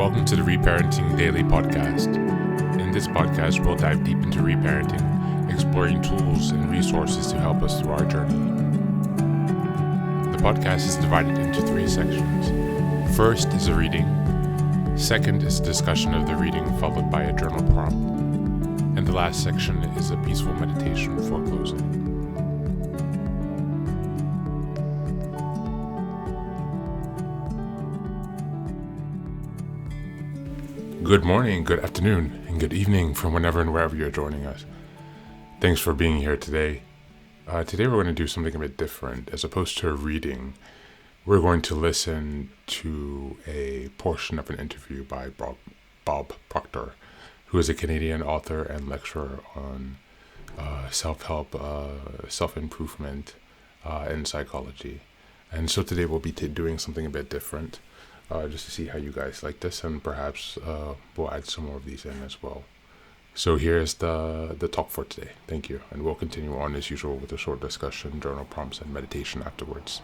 Welcome to the Reparenting Daily podcast. In this podcast, we'll dive deep into reparenting, exploring tools and resources to help us through our journey. The podcast is divided into 3 sections. First is a reading. Second is a discussion of the reading, followed by a journal prompt. And the last section is a peaceful meditation for closing. Good morning, good afternoon, and good evening from whenever and wherever you're joining us. Thanks for being here today. Today we're going to do something a bit different. As opposed to a reading, we're going to listen to a portion of an interview by Bob Proctor, who is a Canadian author and lecturer on self-help, self-improvement, and psychology. And so today we'll be doing something a bit different. Just to see how you guys like this, and perhaps we'll add some more of these in as well. So here's the talk for today. Thank you, and we'll continue on as usual with a short discussion, journal prompts, and meditation afterwards.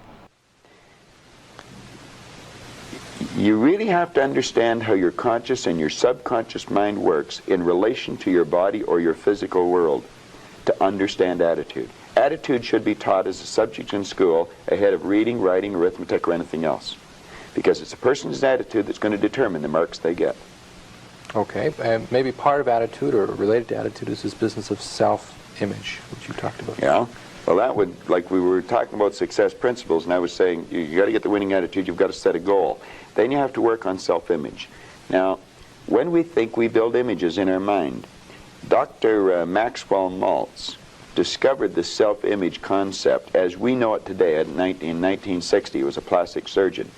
You really have to understand how your conscious and your subconscious mind works in relation to your body or your physical world to understand attitude. Attitude should be taught as a subject in school ahead of reading, writing, arithmetic, or anything else. Because it's a person's attitude that's going to determine the marks they get. Okay, and maybe part of attitude or related to attitude is this business of self-image, which you talked about. Yeah, well that would, like we were talking about success principles, and I was saying you got to get the winning attitude, you've got to set a goal. Then you have to work on self-image. Now, when we think, we build images in our mind. Dr. Maxwell Maltz discovered the self-image concept as we know it today. In 1960, he was a plastic surgeon.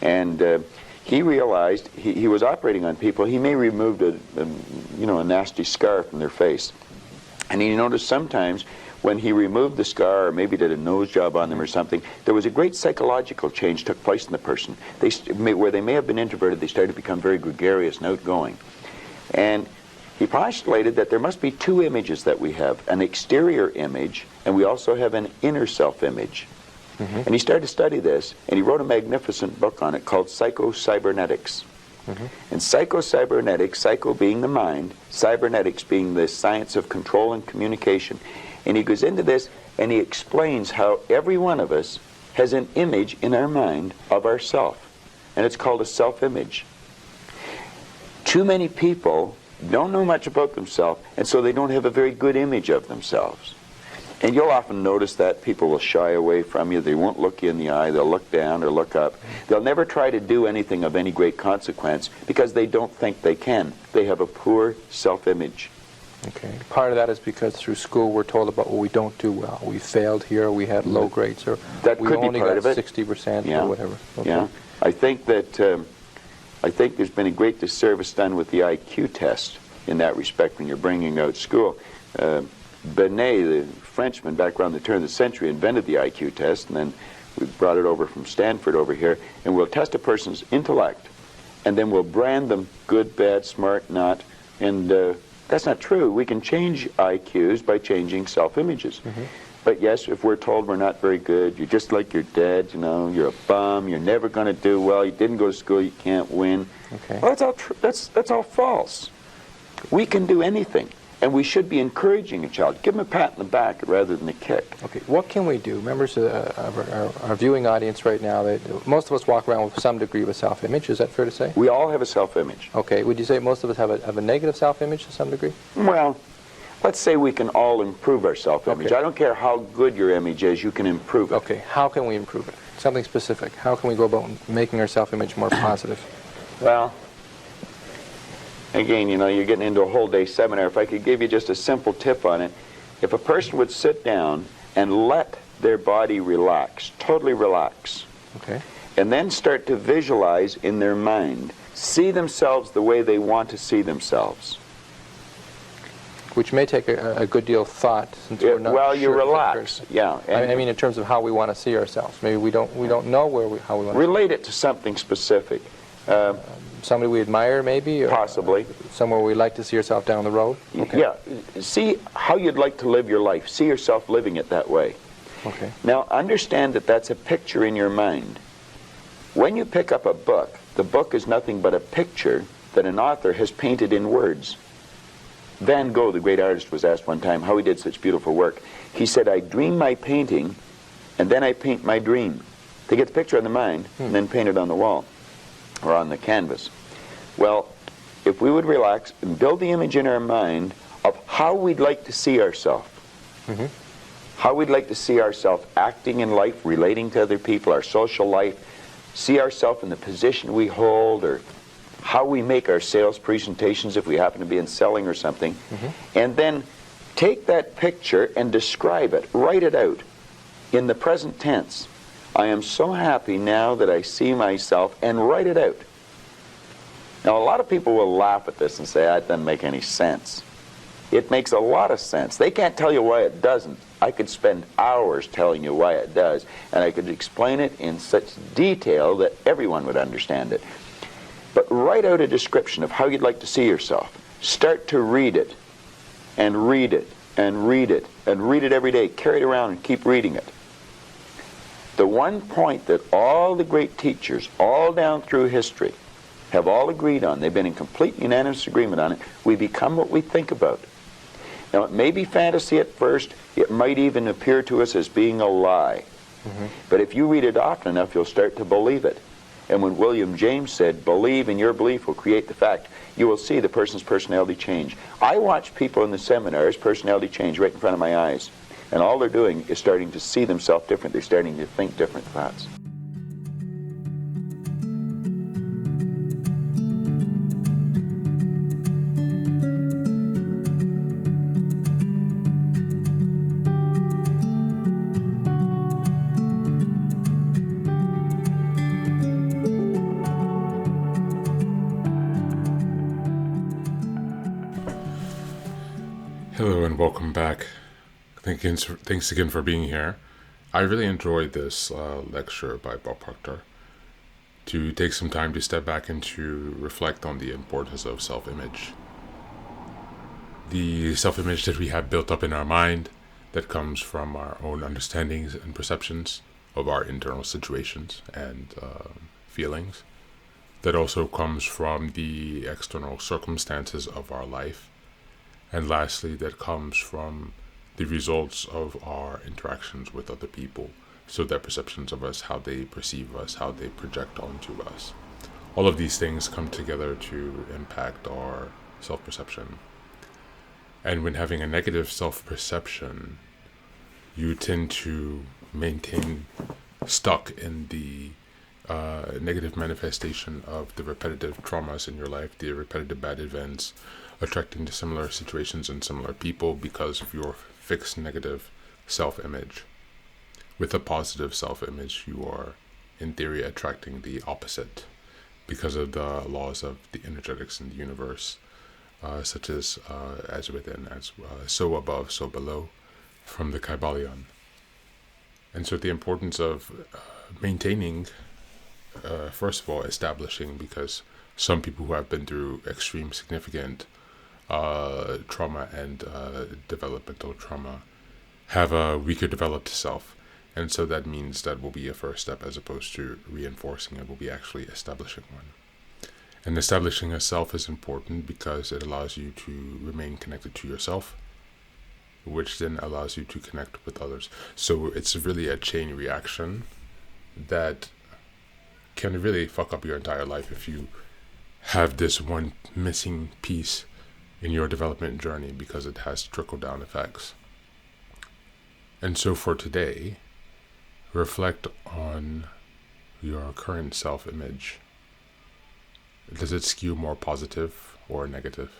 And he realized he was operating on people. He may removed a nasty scar from their face, and he noticed sometimes when he removed the scar or maybe did a nose job on them or something, there was a great psychological change took place in the person. Where they may have been introverted, they started to become very gregarious and outgoing. And he postulated that there must be 2 images that we have: an exterior image, and we also have an inner self-image. Mm-hmm. And he started to study this, and he wrote a magnificent book on it called Psycho-Cybernetics. Mm-hmm. And psycho-cybernetics, psycho being the mind, cybernetics being the science of control and communication. And he goes into this, and he explains how every one of us has an image in our mind of ourself. And it's called a self-image. Too many people don't know much about themselves, and so they don't have a very good image of themselves. And you'll often notice that people will shy away from you. They won't look you in the eye. They'll look down or look up. They'll never try to do anything of any great consequence because they don't think they can. They have a poor self-image. Okay. Part of that is because through school we're told about what we don't do well. We failed here, we had low grades, or that we could only be part got of it. 60% Yeah. or whatever. Okay. Yeah. I think there's been a great disservice done with the IQ test in that respect when you're bringing out school. Binet, the Frenchman, back around the turn of the century, invented the IQ test, and then we brought it over from Stanford over here, and we'll test a person's intellect, and then we'll brand them good, bad, smart, not, and that's not true. We can change IQs by changing self-images. Mm-hmm. But yes, if we're told we're not very good, you're just like your dad, you're a bum, you're never going to do well, you didn't go to school, you can't win. Okay. Well, that's all false. We can do anything. And we should be encouraging a child. Give them a pat in the back rather than a kick. Okay, what can we do? Members of our viewing audience right now, most of us walk around with some degree of a self-image. Is that fair to say? We all have a self-image. Okay, would you say most of us have a negative self-image to some degree? Well, let's say we can all improve our self-image. Okay. I don't care how good your image is, you can improve it. Okay, how can we improve it? Something specific. How can we go about making our self-image more positive? Well, again, you're getting into a whole day seminar. If I could give you just a simple tip on it, if a person would sit down and let their body relax, totally relax, okay, and then start to visualize in their mind, see themselves the way they want to see themselves. Which may take a good deal of thought, since we're not well, sure you relax, yeah. I mean, in terms of how we want to see ourselves. Maybe we don't know how we want to relate it to something specific. Somebody we admire, maybe? Or possibly. Somewhere we'd like to see yourself down the road? Okay. Yeah. See how you'd like to live your life. See yourself living it that way. Okay. Now, understand that that's a picture in your mind. When you pick up a book, The book is nothing but a picture that an author has painted in words. Van Gogh, the great artist, was asked one time how he did such beautiful work. He said, I dream my painting, and then I paint my dream. They get the picture in the mind, and then paint it on the wall, or on the canvas. Well, if we would relax and build the image in our mind of how we'd like to see ourselves, how we'd like to see ourselves acting in life, relating to other people, our social life, see ourselves in the position we hold, or how we make our sales presentations if we happen to be in selling or something, and then take that picture and describe it, write it out in the present tense. I am so happy now that I see myself, and write it out. Now, a lot of people will laugh at this and say, that doesn't make any sense. It makes a lot of sense. They can't tell you why it doesn't. I could spend hours telling you why it does, and I could explain it in such detail that everyone would understand it. But write out a description of how you'd like to see yourself. Start to read it, and read it, and read it, and read it every day. Carry it around and keep reading it. The one point that all the great teachers, all down through history, have all agreed on, they've been in complete unanimous agreement on it, we become what we think about. Now, it may be fantasy at first, it might even appear to us as being a lie. But if you read it often enough, you'll start to believe it. And when William James said, believe and your belief will create the fact, you will see the person's personality change. I watch people in the seminars personality change right in front of my eyes. And all they're doing is starting to see themselves different. They're starting to think different thoughts. Hello and welcome back. Thanks again for being here. I really enjoyed this lecture by Bob Proctor. To take some time to step back and to reflect on the importance of self-image. The self-image that we have built up in our mind that comes from our own understandings and perceptions of our internal situations and feelings. That also comes from the external circumstances of our life. And lastly, that comes from the results of our interactions with other people. So their perceptions of us, how they perceive us, how they project onto us. All of these things come together to impact our self-perception. And when having a negative self-perception, you tend to maintain stuck in the negative manifestation of the repetitive traumas in your life, the repetitive bad events, attracting to similar situations and similar people because of your fixed negative self-image. With a positive self-image, you are, in theory, attracting the opposite because of the laws of the energetics in the universe, such as within, as so above, so below, from the Kybalion. And so the importance of maintaining, first of all, establishing, because some people who have been through extreme significant trauma and developmental trauma have a weaker developed self. And so that means that will be a first step as opposed to reinforcing it, will be actually establishing one. And establishing a self is important because it allows you to remain connected to yourself, which then allows you to connect with others. So it's really a chain reaction that can really fuck up your entire life if you have this one missing piece in your development journey, because it has trickle-down effects. And so for today, reflect on your current self-image. Does it skew more positive or negative?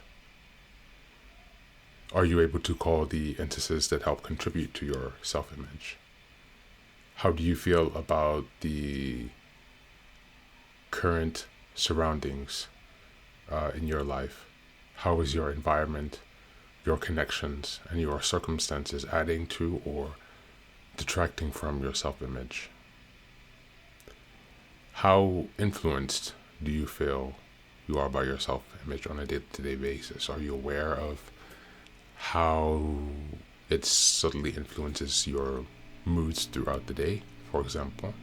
Are you able to call the entities that help contribute to your self-image? How do you feel about the current surroundings in your life? How is your environment, your connections, and your circumstances adding to or detracting from your self-image? How influenced do you feel you are by your self-image on a day-to-day basis? Are you aware of how it subtly influences your moods throughout the day, for example?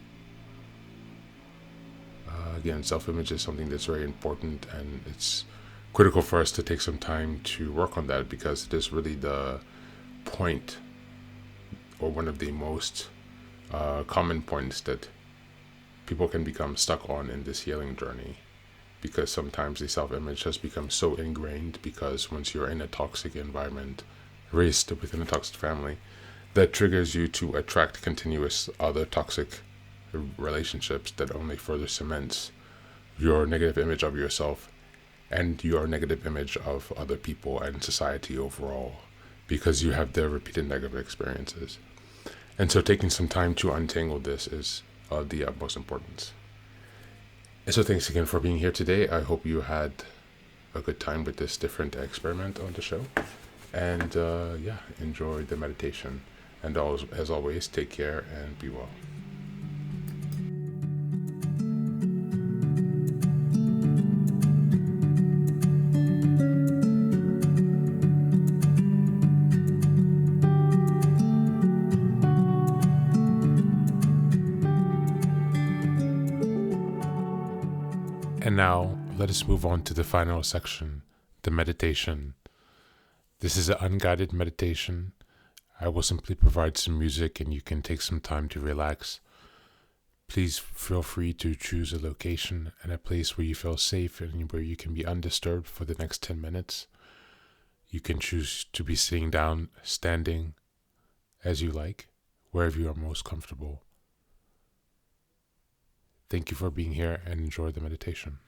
Again, self-image is something that's very important, and it's critical for us to take some time to work on that, because it is really the point, or one of the most common points that people can become stuck on in this healing journey. Because sometimes the self-image has become so ingrained, because once you're in a toxic environment, raised within a toxic family, that triggers you to attract continuous other toxic relationships that only further cements your negative image of yourself and your negative image of other people and society overall, because you have their repeated negative experiences. And so taking some time to untangle this is of the utmost importance. And so thanks again for being here today. I hope you had a good time with this different experiment on the show. And enjoy the meditation. And as always, take care and be well. And now, let us move on to the final section, the meditation. This is an unguided meditation. I will simply provide some music and you can take some time to relax. Please feel free to choose a location and a place where you feel safe and where you can be undisturbed for the next 10 minutes. You can choose to be sitting down, standing, as you like, wherever you are most comfortable. Thank you for being here and enjoy the meditation.